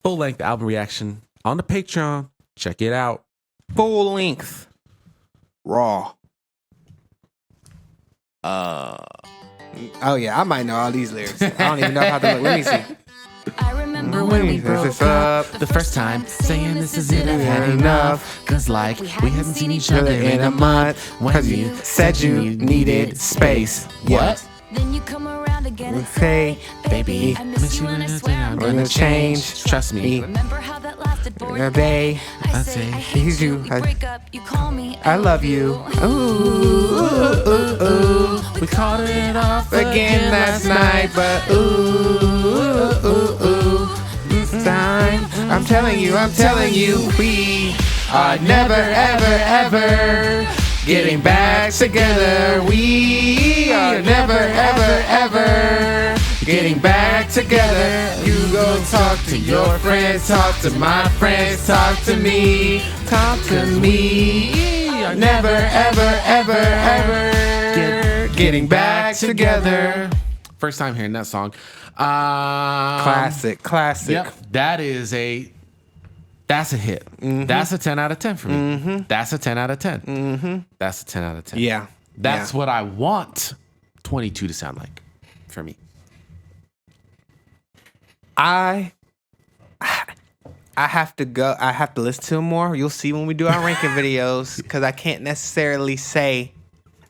full-length album reaction on the Patreon. Check it out. Full length. Raw. Oh yeah, I might know all these lyrics. I don't even know how to look. Let me see. I remember when we broke up The first time saying this is it, I've had enough. Cause like we hadn't seen each other in a month. When you said you needed space. What? Then you come around again and Say, baby, I miss you and I swear I'm we're gonna change. Trust me. Remember how that lasted for A a day. I say I hate you, we break up, you call me I love you. Ooh. We called it off Again last night, but this time I'm telling you, we are never, ever, ever getting back together. We are never, ever, ever getting back together. You go talk to your friends, talk to my friends, talk to me, talk to me. Never, ever, ever, ever getting back together. First time hearing that song. Classic. Yep, that's a hit. Mm-hmm. That's a 10 out of 10 for me. Mm-hmm. That's a 10 out of 10. Mm-hmm. That's a 10 out of 10. Yeah. That's what I want 22 to sound like for me. I have to go. I have to listen to them more. You'll see when we do our ranking videos, because I can't necessarily say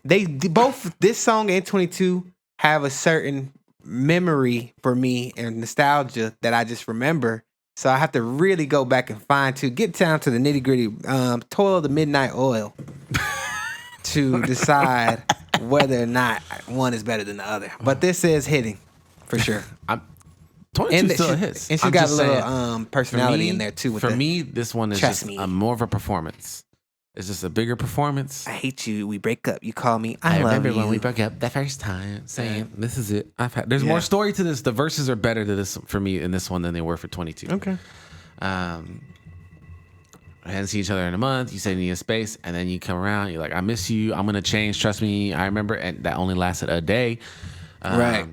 they both. This song and 22 have a certain memory for me and nostalgia that I just remember. So I have to really go back and get down to the nitty gritty, toil of the midnight oil, to decide whether or not one is better than the other. But this is hitting for sure. 22 still hits. And she's got a little personality in there too. For me, this one is just more of a performance. It's just a bigger performance. I hate you. We break up. You call me. I love remember you. when we broke up the first time, saying this is it. There's more story to this. The verses are better to this for me in this one than they were for 22. Okay. I hadn't seen each other in a month. You said you need a space, and then you come around. You're like, I miss you. I'm gonna change. Trust me. I remember, and that only lasted a day. Right.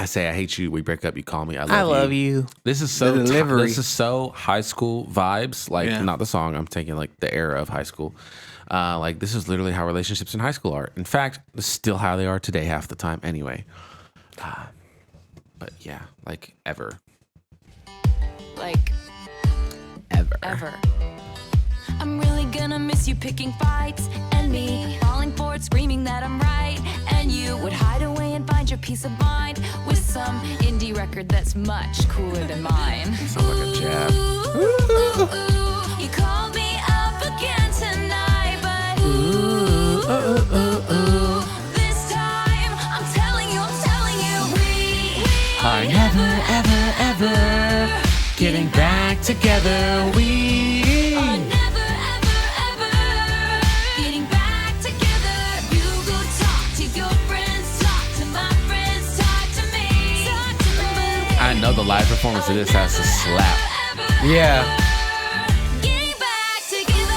I say I hate you. We break up. You call me. I love you. This is so The delivery. This is so high school vibes. Like not the song. I'm taking like the era of high school. Like this is literally how relationships in high school are. In fact, this is still how they are today half the time. Anyway. But yeah, like ever. like Ever. I'm really gonna miss you picking fights and me falling for it, screaming that I'm right, and you would hide away and find your peace of mind with some indie record that's much cooler than mine. Sounds like a jab. You called me up again tonight, but this time I'm telling you, we are never, ever, ever getting back together. We are never, ever getting back together. You go talk to your friends, talk to my friends, talk to me. I know the live performance of this has to slap. Yeah. Getting back together.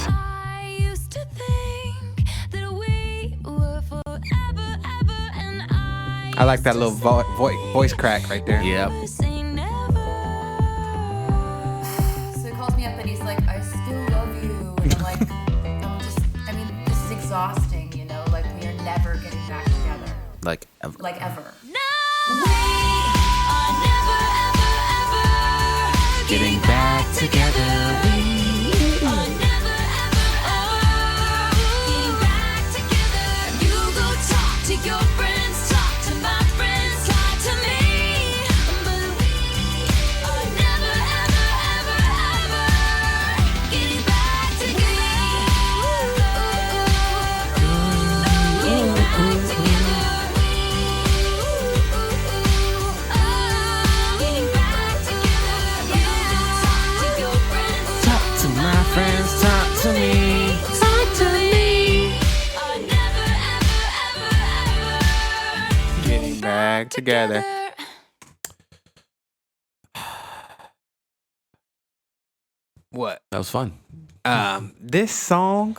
I used to think that we were forever, ever, and I like that little voice crack right there. Yep. say never. So he calls me up and he's like, I still love you. And I'm like, this is exhausting, you know? Like, we are never getting back together. Like ever. Like, ever. No, we are never, ever, ever Getting back together. We are never, ever, getting back together. You go talk to your friends, talk to my friends, talk to me. But we are never, ever, getting back together. Getting back together. Getting back together. You go talk to your friends. talk to my friends, talk to me. Talk to me. Are never, ever, Getting back together. What? That was fun. This song,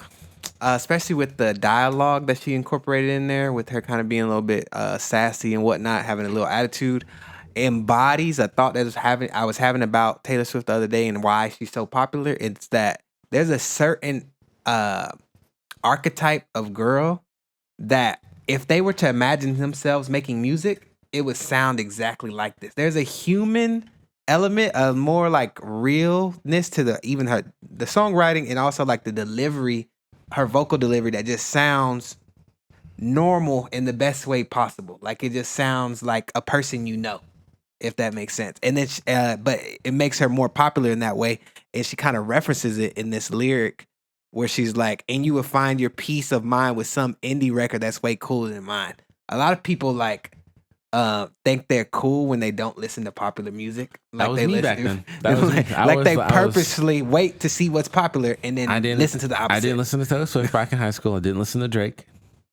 especially with the dialogue that she incorporated in there, with her kind of being a little bit sassy and whatnot, having a little attitude, embodies a thought that I was having about Taylor Swift the other day and why she's so popular. It's that there's a certain archetype of girl that if they were to imagine themselves making music, it would sound exactly like this. There's a human element of more like realness to the songwriting and also like the delivery, her vocal delivery that just sounds normal in the best way possible. Like it just sounds like a person you know, if that makes sense. And then, but it makes her more popular in that way. And she kind of references it in this lyric where she's like, and you will find your peace of mind with some indie record that's way cooler than mine. A lot of people like think they're cool when they don't listen to popular music. Like That was they me listen, back then. That was me. they purposely wait to see what's popular and then listen to the opposite. I didn't listen to Taylor Swift back in high school. I didn't listen to Drake.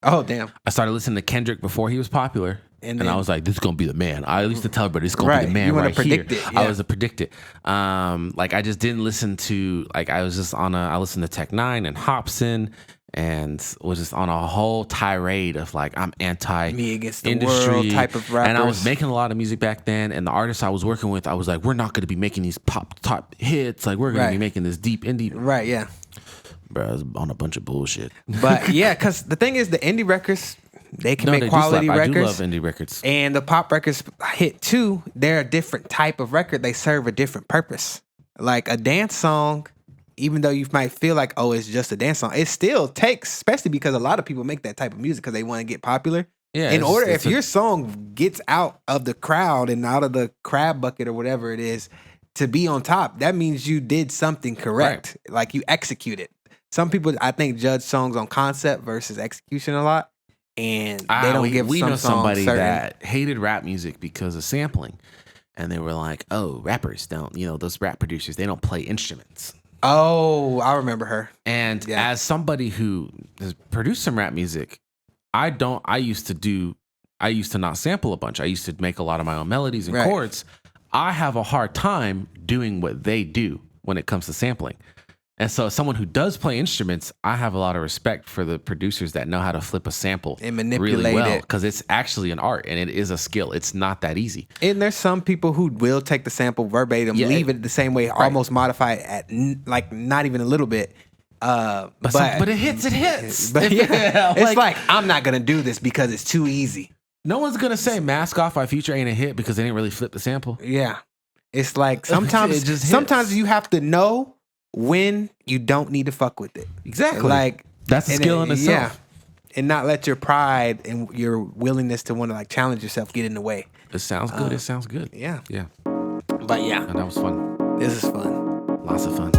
Oh damn! I started listening to Kendrick before he was popular. And I was like, this is going to be the man. I used to tell everybody it's going to be the man you right here. predict it, yeah. I was a predict it. Like I just didn't listen to, like I was just I listened to Tech Nine and Hobson and was just on a whole tirade of like, I'm anti me against the industry world type of rappers. And I was making a lot of music back then. And the artists I was working with, I was like, we're not going to be making these top hits. Like we're going to be making this deep indie. Right, yeah. Bro, I was on a bunch of bullshit. But yeah, because the thing is the indie records, they can make quality records. I do love indie records. And the pop records hit too. They're a different type of record. They serve a different purpose. Like a dance song, even though you might feel like, oh, it's just a dance song, it still takes, especially because a lot of people make that type of music because they want to get popular. Yeah, if your song gets out of the crowd and out of the crab bucket or whatever it is to be on top, that means you did something correct. Right. Like you executed. Some people, I think, judge songs on concept versus execution a lot. And they don't give we some know somebody songs that hated rap music because of sampling. And they were like, oh, rappers don't, those rap producers, they don't play instruments. Oh, I remember her. And as somebody who has produced some rap music, I used to not sample a bunch. I used to make a lot of my own melodies and chords. I have a hard time doing what they do when it comes to sampling. And so as someone who does play instruments, I have a lot of respect for the producers that know how to flip a sample and manipulate really well, it. because it's actually an art and it is a skill. It's not that easy. And there's some people who will take the sample verbatim, leave it the same way, almost modify it at like not even a little bit. But it hits. But yeah, it's like I'm not gonna do this because it's too easy. No one's gonna say "Mask Off" by Future ain't a hit because they didn't really flip the sample. Yeah, it's like sometimes you have to know when you don't need to fuck with it. Exactly. Like that's a skill in itself. Yeah. And not let your pride and your willingness to want to like challenge yourself get in the way. It sounds good. It sounds good. Yeah. Yeah. But yeah. And that was fun. This is fun. Lots of fun.